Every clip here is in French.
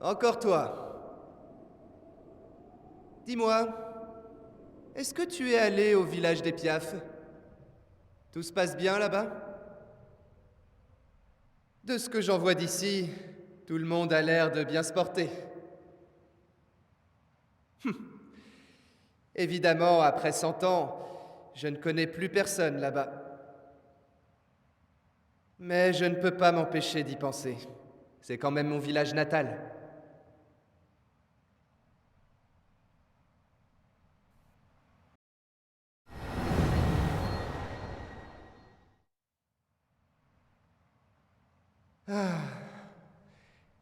Encore toi. Dis-moi, est-ce que tu es allé au village des Piafs? Tout se passe bien là-bas? De ce que j'en vois d'ici, tout le monde a l'air de bien se porter. Évidemment, après 100 ans, je ne connais plus personne là-bas. Mais je ne peux pas m'empêcher d'y penser. C'est quand même mon village natal.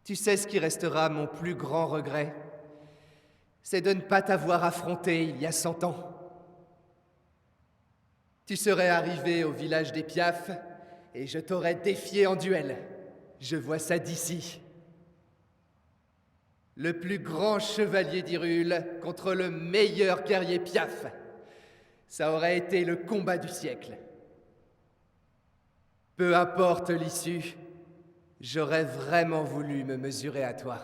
Tu sais ce qui restera mon plus grand regret? C'est de ne pas t'avoir affronté il y a 100 ans. Tu serais arrivé au village des Piafs et je t'aurais défié en duel. Je vois ça d'ici. Le plus grand chevalier d'Hyrule contre le meilleur guerrier Piaf. Ça aurait été le combat du siècle. Peu importe l'issue, j'aurais vraiment voulu me mesurer à toi.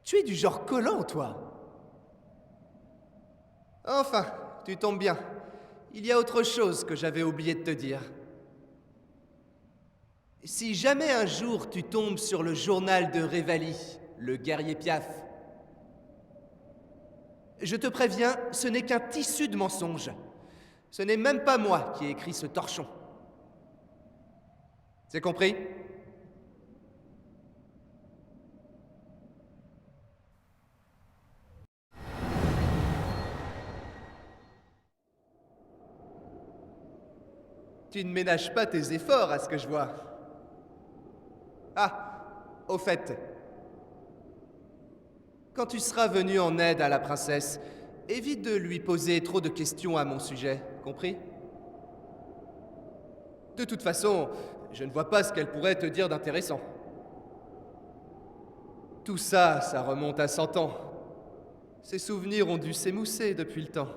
Tu es du genre collant, toi. Enfin, tu tombes bien. Il y a autre chose que j'avais oublié de te dire. Si jamais un jour tu tombes sur le journal de Revali, le guerrier Piaf, je te préviens, ce n'est qu'un tissu de mensonges. Ce n'est même pas moi qui ai écrit ce torchon. C'est compris? Tu ne ménages pas tes efforts à ce que je vois. Ah, au fait, quand tu seras venu en aide à la princesse, évite de lui poser trop de questions à mon sujet, compris? De toute façon, je ne vois pas ce qu'elle pourrait te dire d'intéressant. Tout ça, ça remonte à 100 ans. Ces souvenirs ont dû s'émousser depuis le temps.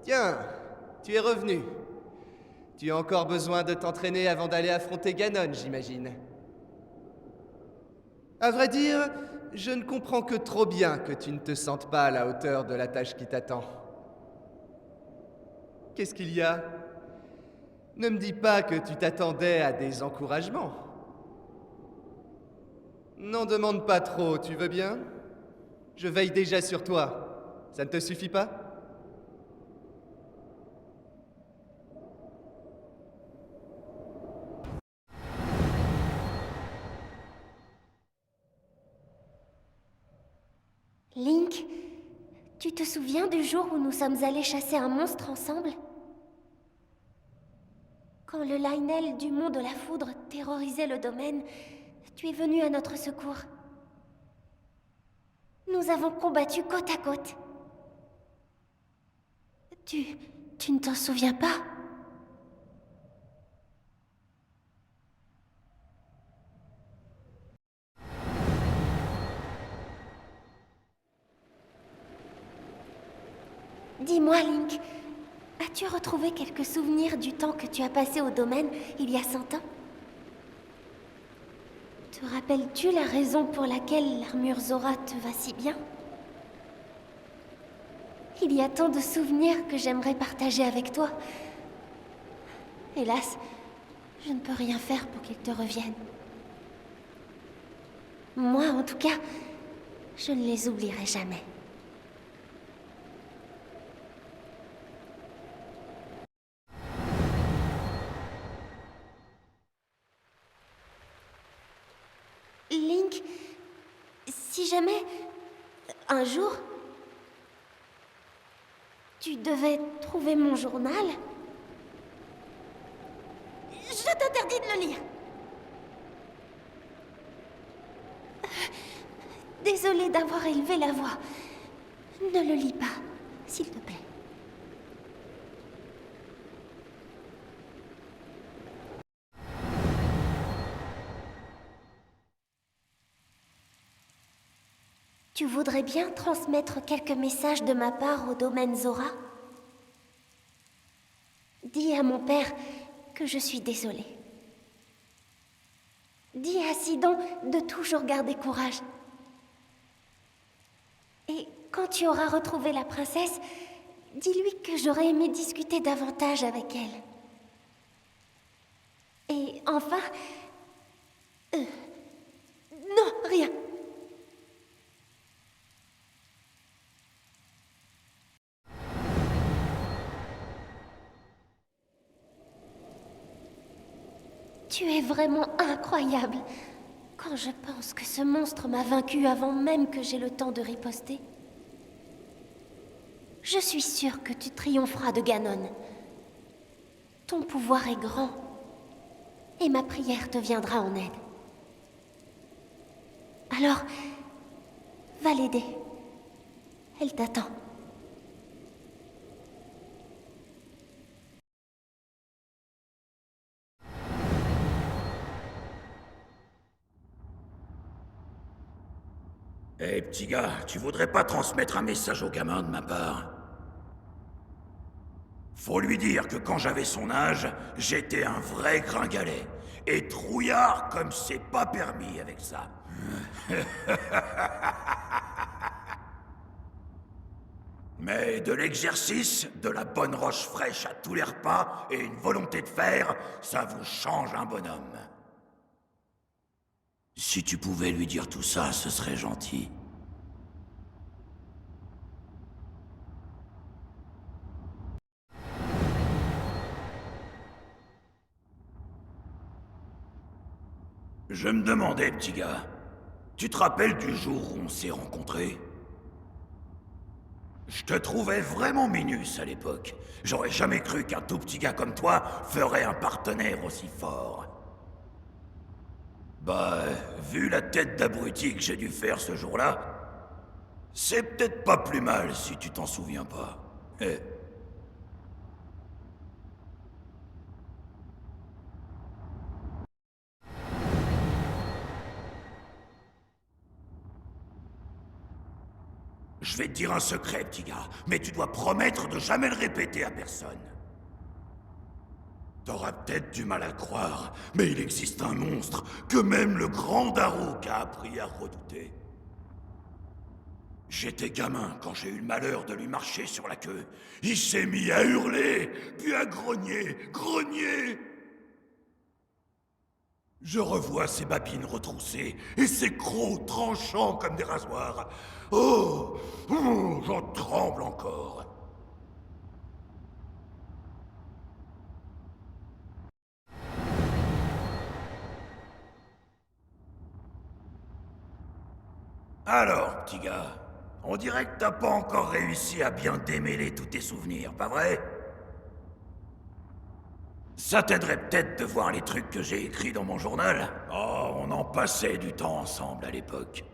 Tiens, tu es revenu. Tu as encore besoin de t'entraîner avant d'aller affronter Ganon, j'imagine. À vrai dire, je ne comprends que trop bien que tu ne te sentes pas à la hauteur de la tâche qui t'attend. Qu'est-ce qu'il y a? Ne me dis pas que tu t'attendais à des encouragements. N'en demande pas trop, tu veux bien? Je veille déjà sur toi. Ça ne te suffit pas? Link, tu te souviens du jour où nous sommes allés chasser un monstre ensemble? Quand le Lionel du Mont de la Foudre terrorisait le domaine, tu es venu à notre secours. Nous avons combattu côte à côte. Tu ne t'en souviens pas? Dis-moi, Link, as-tu retrouvé quelques souvenirs du temps que tu as passé au domaine il y a 100 ans? Te rappelles-tu la raison pour laquelle l'armure Zora te va si bien? Il y a tant de souvenirs que j'aimerais partager avec toi. Hélas, je ne peux rien faire pour qu'ils te reviennent. Moi, en tout cas, Je ne les oublierai jamais. Link, si jamais, un jour, tu devais trouver mon journal, je t'interdis de le lire. Désolée d'avoir élevé la voix. Ne le lis pas, s'il te plaît. Tu voudrais bien transmettre quelques messages de ma part au domaine Zora? Dis à mon père que je suis désolée. Dis à Sidon de toujours garder courage. Et quand tu auras retrouvé la princesse, dis-lui que j'aurais aimé discuter davantage avec elle. Et enfin... Non, rien. Tu es vraiment incroyable. Quand je pense que ce monstre m'a vaincu avant même que j'aie le temps de riposter. Je suis sûre que tu triompheras de Ganon. Ton pouvoir est grand. Et ma prière te viendra en aide. Alors, va l'aider. Elle t'attend. Hé, petit gars, tu voudrais pas transmettre un message au gamin de ma part? Faut lui dire que quand j'avais son âge, j'étais un vrai gringalet. Et trouillard comme c'est pas permis avec ça. Mais de l'exercice, de la bonne roche fraîche à tous les repas et une volonté de faire, ça vous change un bonhomme. Si tu pouvais lui dire tout ça, ce serait gentil. Je me demandais, petit gars, tu te rappelles du jour où on s'est rencontrés? Je te trouvais vraiment minus à l'époque. J'aurais jamais cru qu'un tout petit gars comme toi ferait un partenaire aussi fort. Bah, vu la tête d'abruti que j'ai dû faire ce jour-là, c'est peut-être pas plus mal si tu t'en souviens pas. Eh. Je vais te dire un secret, petit gars, mais tu dois promettre de jamais le répéter à personne. T'auras peut-être du mal à le croire, mais il existe un monstre que même le grand Daruk a appris à redouter. J'étais gamin quand j'ai eu le malheur de lui marcher sur la queue. Il s'est mis à hurler, puis à grogner, grogner. Je revois ses babines retroussées et ses crocs tranchants comme des rasoirs. Oh, j'en tremble encore. Alors, petit gars, on dirait que t'as pas encore réussi à bien démêler tous tes souvenirs, pas vrai? Ça t'aiderait peut-être de voir les trucs que j'ai écrits dans mon journal. Oh, on en passait du temps ensemble à l'époque.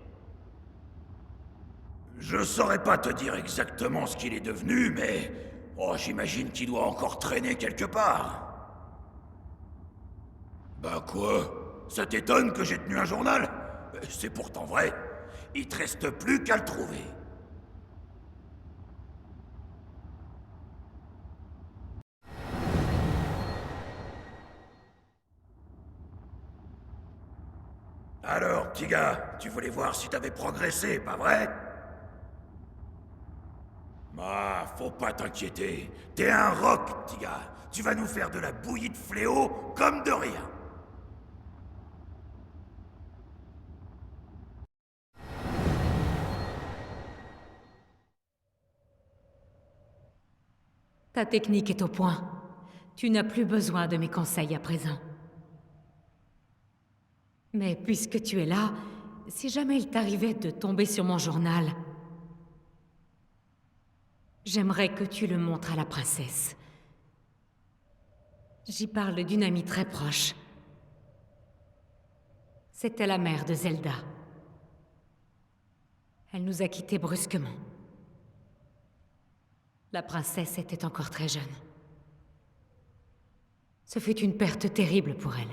Je saurais pas te dire exactement ce qu'il est devenu, mais... Oh, j'imagine qu'il doit encore traîner quelque part. Bah quoi? Ça t'étonne que j'ai tenu un journal? C'est pourtant vrai. Il te reste plus qu'à le trouver. Alors, petit gars, tu voulais voir si t'avais progressé, pas vrai? Ah, faut pas t'inquiéter. T'es un roc, petit gars. Tu vas nous faire de la bouillie de fléau comme de rien. Ta technique est au point. Tu n'as plus besoin de mes conseils à présent. Mais puisque tu es là, si jamais il t'arrivait de tomber sur mon journal, j'aimerais que tu le montres à la princesse. J'y parle d'une amie très proche. C'était la mère de Zelda. Elle nous a quittés brusquement. La princesse était encore très jeune. Ce fut une perte terrible pour elle.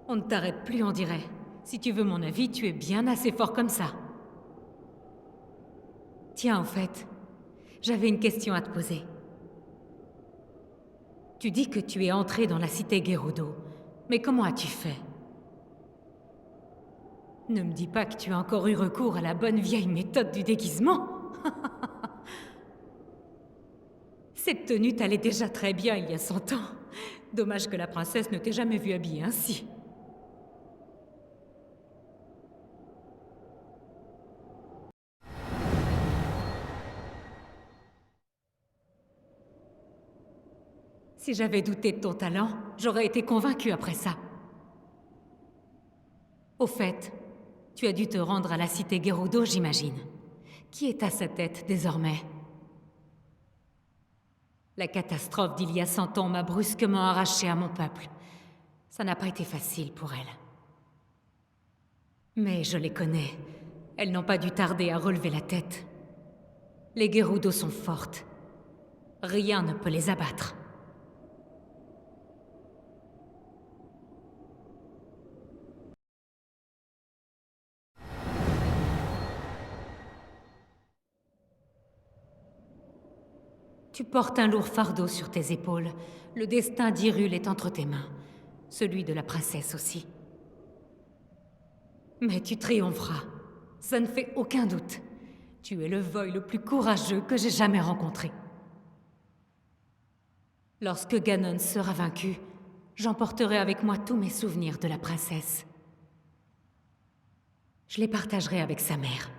On ne t'arrête plus, on dirait. Si tu veux mon avis, tu es bien assez fort comme ça. Tiens, en fait, j'avais une question à te poser. Tu dis que tu es entré dans la cité Gerudo, mais comment as-tu fait? Ne me dis pas que tu as encore eu recours à la bonne vieille méthode du déguisement. Cette tenue t'allait déjà très bien il y a 100 ans. Dommage que la princesse ne t'ait jamais vue habillée ainsi. Si j'avais douté de ton talent, j'aurais été convaincue après ça. Au fait, tu as dû te rendre à la cité Gerudo, j'imagine. Qui est à sa tête désormais? La catastrophe d'il y a 100 ans m'a brusquement arrachée à mon peuple. Ça n'a pas été facile pour elle. Mais je les connais. Elles n'ont pas dû tarder à relever la tête. Les Gerudo sont fortes. Rien ne peut les abattre. Tu portes un lourd fardeau sur tes épaules. Le destin d'Hyrule est entre tes mains. Celui de la princesse aussi. Mais tu triompheras. Ça ne fait aucun doute. Tu es le Void le plus courageux que j'ai jamais rencontré. Lorsque Ganon sera vaincu, j'emporterai avec moi tous mes souvenirs de la princesse. Je les partagerai avec sa mère.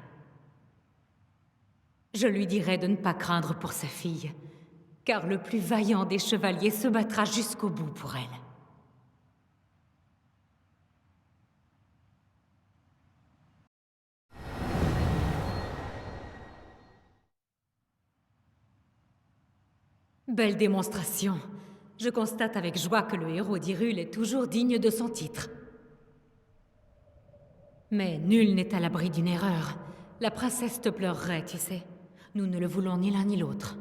Je lui dirai de ne pas craindre pour sa fille, car le plus vaillant des chevaliers se battra jusqu'au bout pour elle. Belle démonstration. Je constate avec joie que le héros d'Hyrule est toujours digne de son titre. Mais nul n'est à l'abri d'une erreur. La princesse te pleurerait, tu sais. Nous ne le voulons ni l'un ni l'autre.